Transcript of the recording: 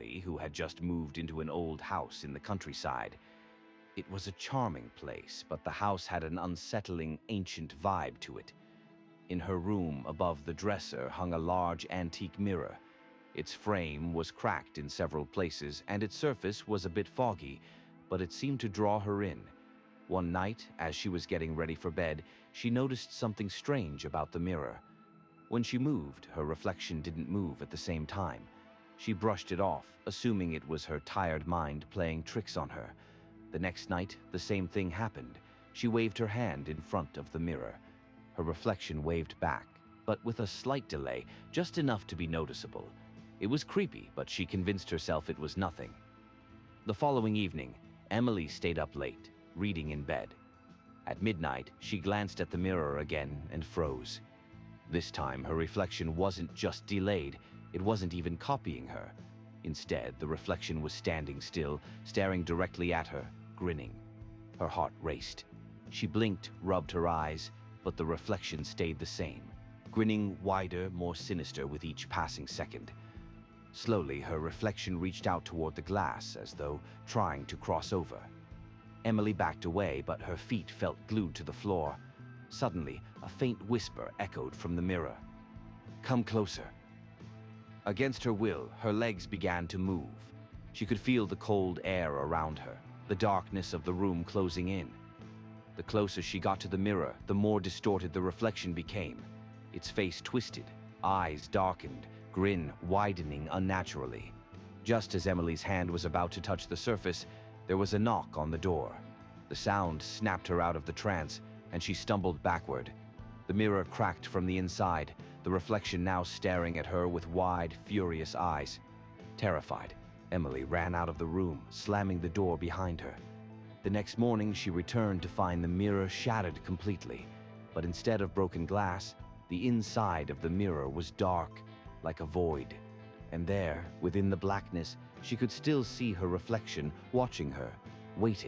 Emily, who had just moved into an old house in the countryside. It was a charming place, but the house had an unsettling, ancient vibe to it. In her room, above the dresser, hung a large antique mirror. Its frame was cracked in several places, and its surface was a bit foggy, but it seemed to draw her in. One night, as she was getting ready for bed, she noticed something strange about the mirror. When she moved, her reflection didn't move at the same time. She brushed it off, assuming it was her tired mind playing tricks on her. The next night, the same thing happened. She waved her hand in front of the mirror. Her reflection waved back, but with a slight delay, just enough to be noticeable. It was creepy, but she convinced herself it was nothing. The following evening, Emily stayed up late, reading in bed. At midnight, she glanced at the mirror again and froze. This time, her reflection wasn't just delayed, it wasn't even copying her. Instead, the reflection was standing still, staring directly at her, grinning. Her heart raced. She blinked, rubbed her eyes, but the reflection stayed the same, grinning wider, more sinister with each passing second. Slowly, her reflection reached out toward the glass, as though trying to cross over. Emily backed away, but her feet felt glued to the floor. Suddenly, a faint whisper echoed from the mirror. "Come closer." Against her will, her legs began to move. She could feel the cold air around her, the darkness of the room closing in. The closer she got to the mirror, the more distorted the reflection became. Its face twisted, eyes darkened, grin widening unnaturally. Just as Emily's hand was about to touch the surface, there was a knock on the door. The sound snapped her out of the trance, and she stumbled backward. The mirror cracked from the inside, the reflection now staring at her with wide, furious eyes. Terrified, Emily ran out of the room, slamming the door behind her. The next morning, she returned to find the mirror shattered completely, but instead of broken glass, the inside of the mirror was dark, like a void. And there, within the blackness, she could still see her reflection watching her, waiting.